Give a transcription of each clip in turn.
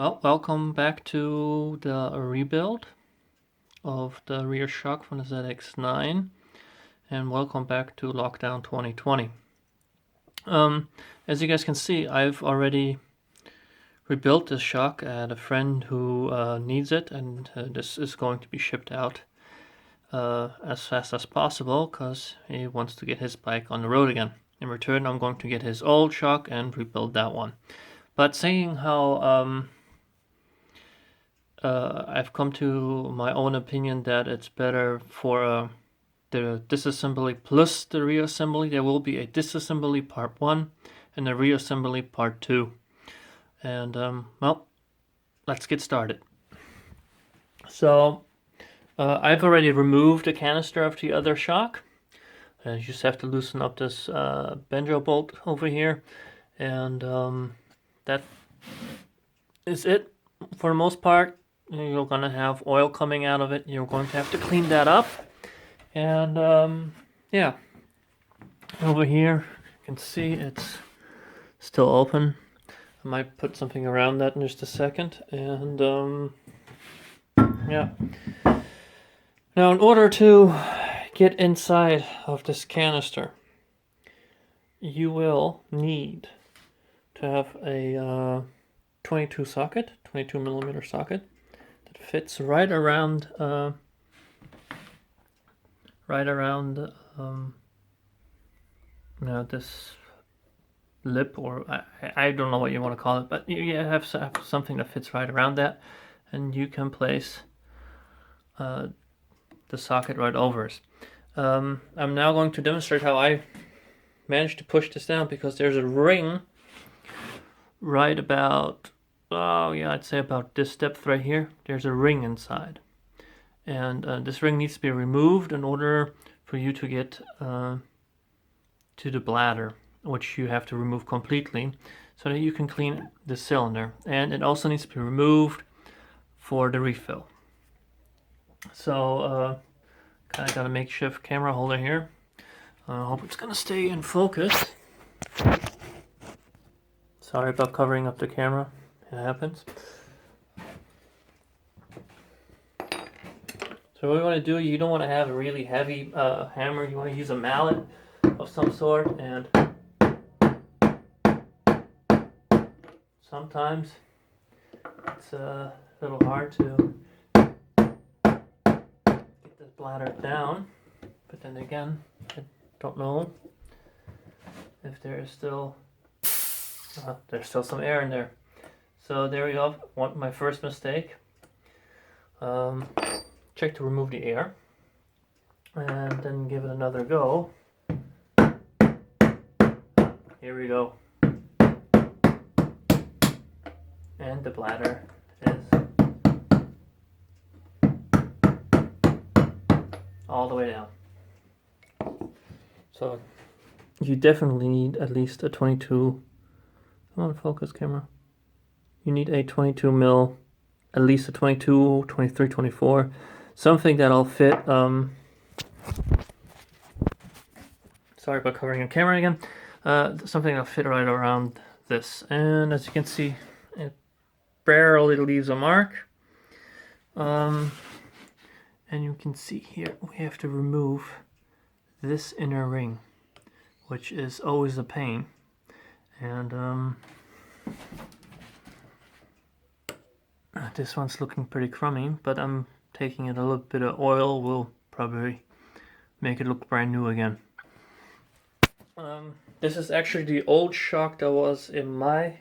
Well, welcome back to the rebuild of the rear shock from the ZX9, and welcome back to Lockdown 2020. As you guys can see, I've already rebuilt this shock at a friend who needs it, and this is going to be shipped out as fast as possible because he wants to get his bike on the road again. In return, I'm going to get his old shock and rebuild that one. But saying how I've come to my own opinion that it's better for the disassembly plus the reassembly. There will be a disassembly part 1 and a reassembly part 2. And, well, let's get started. So, I've already removed the canister of the other shock. You just have to loosen up this banjo bolt over here. And that is it for the most part. You're going to have oil coming out of it. You're going to have to clean that up. And yeah, over here you can see it's still open. I might put something around that in just a second. And yeah. Now in order to get inside of this canister, you will need to have a 22 socket, 22 millimeter socket. Fits right around this lip, or I don't know what you want to call it, but you have something that fits right around that, and you can place the socket right over it. I'm now going to demonstrate how I managed to push this down, because there's a ring right about, oh yeah, I'd say about this depth right here. There's a ring inside, and this ring needs to be removed in order for you to get to the bladder, which you have to remove completely so that you can clean the cylinder. And it also needs to be removed for the refill. So kind of got a makeshift camera holder here. I hope it's gonna stay in focus. Sorry about covering up the camera. It happens. So what you want to do, you don't want to have a really heavy hammer. You want to use a mallet of some sort, and sometimes it's a little hard to get this bladder down. But then again, I don't know if there is still there's still some air in there. So there we go, my first mistake. Check to remove the air, and then give it another go. Here we go. And the bladder is all the way down. So you definitely need at least a 22, come on, focus camera. You need a 22 mil, at least a 22, 23, 24, something that'll fit, sorry about covering the camera again, something that'll fit right around this. And as you can see, it barely leaves a mark. And you can see here, we have to remove this inner ring, which is always a pain. And this one's looking pretty crummy, but I'm taking it a little bit of oil will probably make it look brand new again. This is actually the old shock that was in my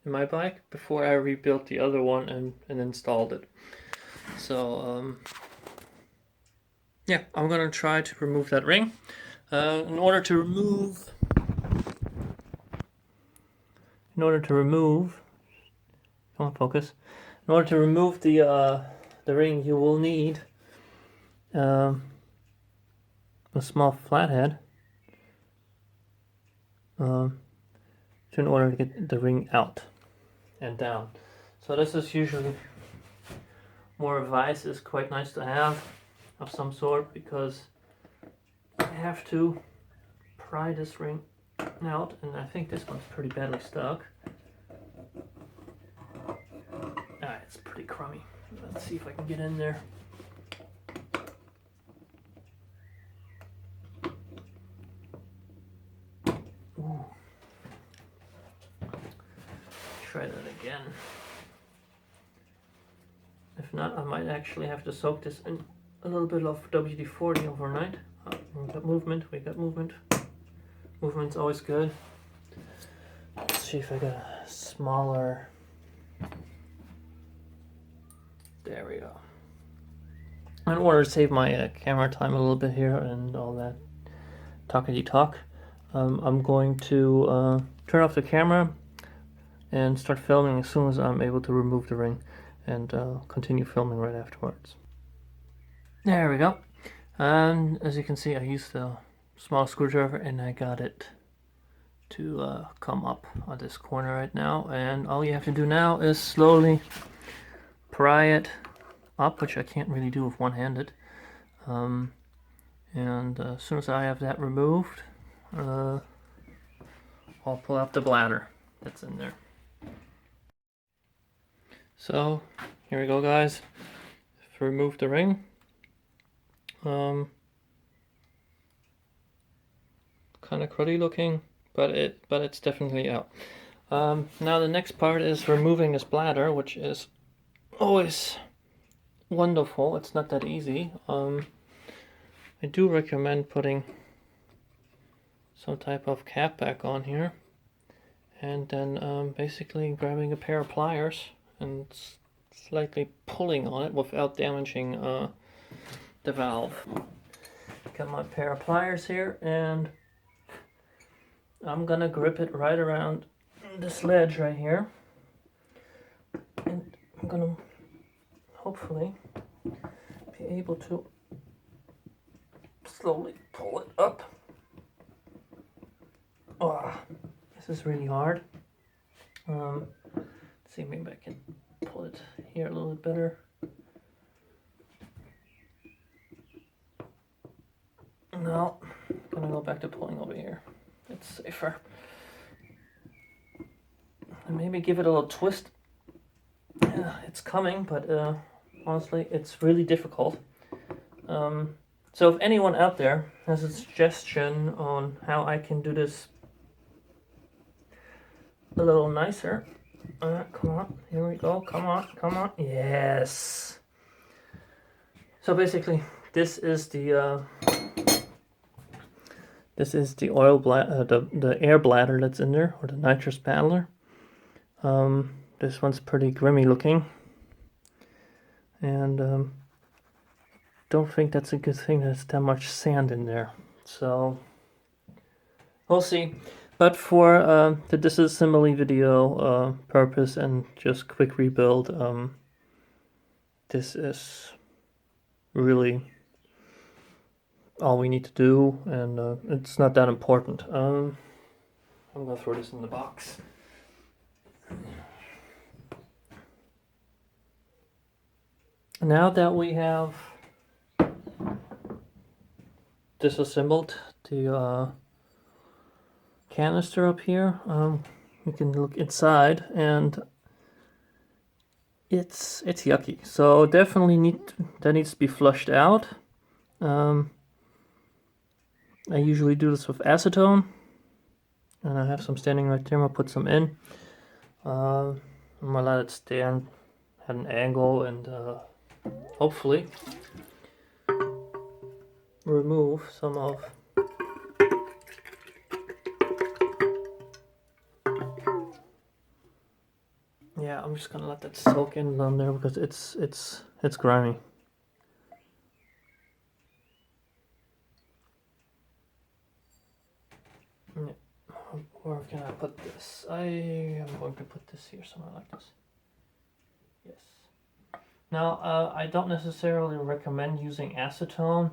bike before I rebuilt the other one and installed it. So yeah, I'm gonna try to remove that ring. In order to remove, come on, focus. In order to remove the ring, you will need a small flathead in order to get the ring out and down. So this is usually more advice, is quite nice to have of some sort, because I have to pry this ring out, and I think this one's pretty badly stuck. really crummy. Let's see if I can get in there. Ooh. Try that again. If not, I might actually have to soak this in a little bit of WD-40 overnight. Oh, we got movement, we got movement. Movement's always good. Let's see if I got a smaller. There we go. In order to save my camera time a little bit here and all that talkity talk, I'm going to turn off the camera and start filming as soon as I'm able to remove the ring, and continue filming right afterwards. There we go. And as you can see, I used a small screwdriver and I got it to come up on this corner right now, and all you have to do now is slowly pry it up, which I can't really do with one-handed. And as soon as I have that removed, I'll pull out the bladder that's in there. So here we go, guys. Remove the ring. Kind of cruddy looking, but it's definitely out. Now the next part is removing this bladder, which is always wonderful. It's not that easy. I do recommend putting some type of cap back on here, and then basically grabbing a pair of pliers and slightly pulling on it without damaging the valve. Got my pair of pliers here, and I'm gonna grip it right around this ledge right here, and I'm gonna hopefully be able to slowly pull it up. Oh, this is really hard. Let's see, maybe I can pull it here a little bit better. No, I'm gonna go back to pulling over here. It's safer. And maybe give it a little twist. Yeah, it's coming, but honestly, it's really difficult. So if anyone out there has a suggestion on how I can do this a little nicer, come on, here we go, come on, come on, yes. So basically, this is the oil the air bladder that's in there, or the nitrous paddler. This one's pretty grimy looking, and don't think that's a good thing. There's that much sand in there, so we'll see. But for the disassembly video purpose and just quick rebuild, this is really all we need to do, and it's not that important. I'm gonna throw this in the box. Now that we have disassembled the canister up here, we can look inside, and it's yucky. So definitely that needs to be flushed out. I usually do this with acetone, and I have some standing right there. I'll put some in. I'm gonna let it stand at an angle, and hopefully remove some of I'm just gonna let that soak in down there because it's grimy. Yeah. Where can I put this? I am going to put this here somewhere like this. Yes. Now I don't necessarily recommend using acetone,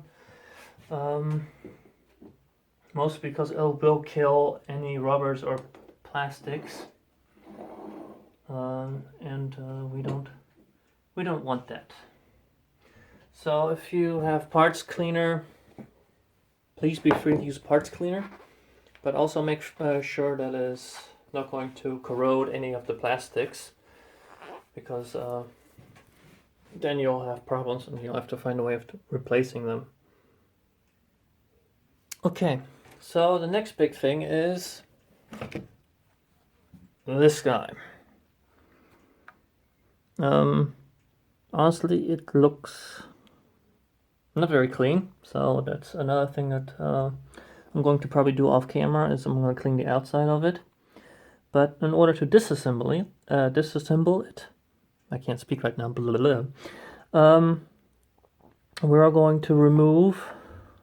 mostly because it will kill any rubbers or plastics. And we don't want that. So if you have parts cleaner, please be free to use parts cleaner, but also make sure that it is not going to corrode any of the plastics, because then you'll have problems and you'll have to find a way of replacing them. Okay, so the next big thing is this guy. Honestly, it looks not very clean, so that's another thing that I'm going to probably do off camera, is I'm going to clean the outside of it. But in order to disassemble it, I can't speak right now, blah, blah, blah. We are going to remove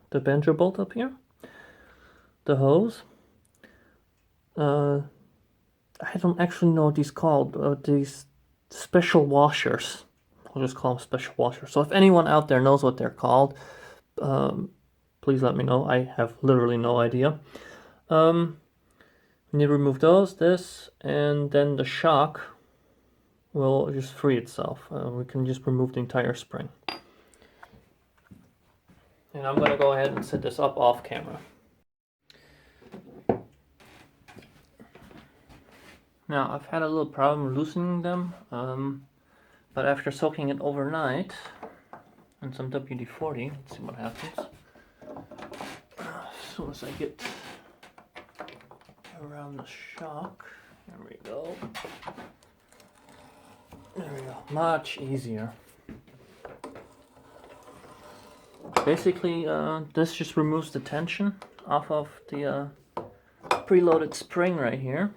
the banjo bolt up here, the hose. I don't actually know what these called, these special washers. I'll just call them special washers. So if anyone out there knows what they're called, please let me know. I have literally no idea. We need to remove this, and then the shock will just free itself. We can just remove the entire spring. And I'm going to go ahead and set this up off camera. Now, I've had a little problem loosening them, but after soaking it overnight in some WD-40, let's see what happens. As soon as I get around the shock, there we go. There we go, much easier. Basically, this just removes the tension off of the preloaded spring right here.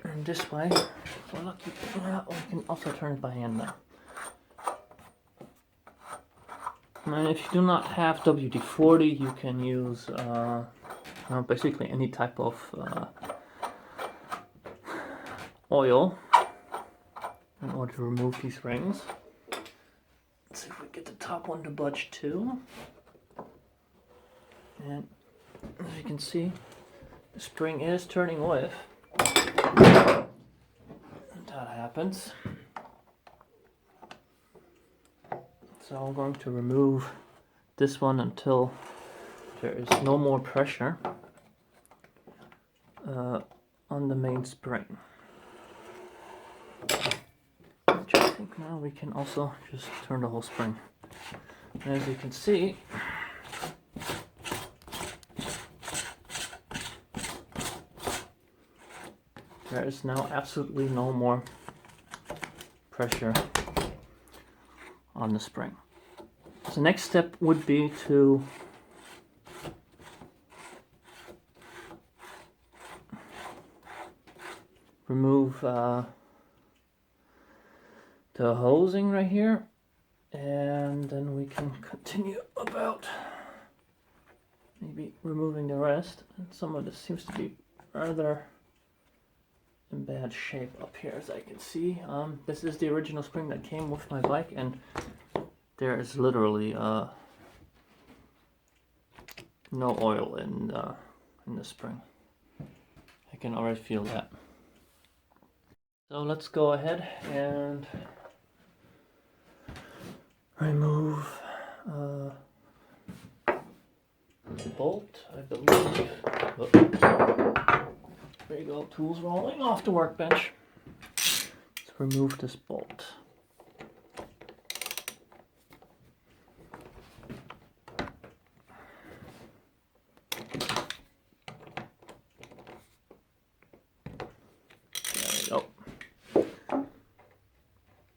And this way, we're lucky, we can also turn it by hand now. And if you do not have WD-40, you can use basically any type of oil in order to remove these rings. Let's see if we get the top one to budge too. And as you can see, the spring is turning with. And that happens. So I'm going to remove this one until there is no more pressure on the main spring. Which I think now we can also just turn the whole spring. And as you can see, there is now absolutely no more pressure on the spring. So the next step would be to remove the hosing right here, and then we can continue about maybe removing the rest. And some of this seems to be rather in bad shape up here, as I can see. This is the original spring that came with my bike, and there is literally no oil in the spring. I can already feel that. So let's go ahead and remove the bolt, I believe. Oops. There you go, tools rolling off the workbench. Let's remove this bolt. There we go.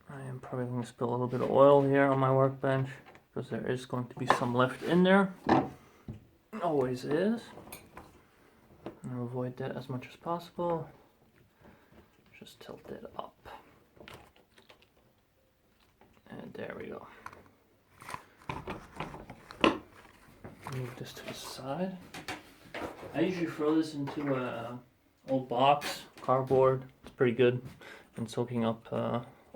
I am probably going to spill a little bit of oil here on my workbench, because there is going to be some left in there. Always is. And avoid that as much as possible. Just tilt it up. And there we go. Move this to the side. I usually throw this into a old box, cardboard. It's pretty good in soaking up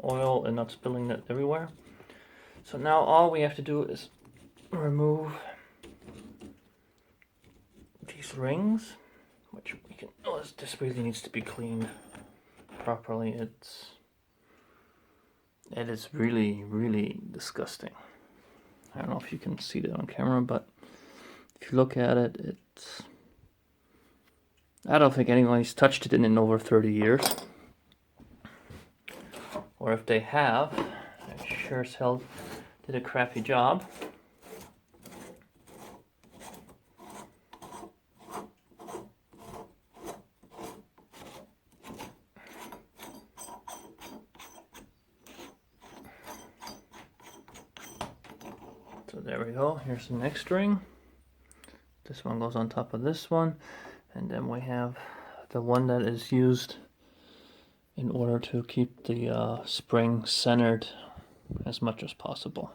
oil and not spilling it everywhere. So now all we have to do is remove these rings, which we can, oh, this really needs to be cleaned properly. It is really, really disgusting. I don't know if you can see that on camera, but if you look at it, I don't think anyone's touched it in over 30 years. or if they have, I sure as hell did a crappy job. So there we go, here's the next ring. This one goes on top of this one, and then we have the one that is used in order to keep the spring centered as much as possible.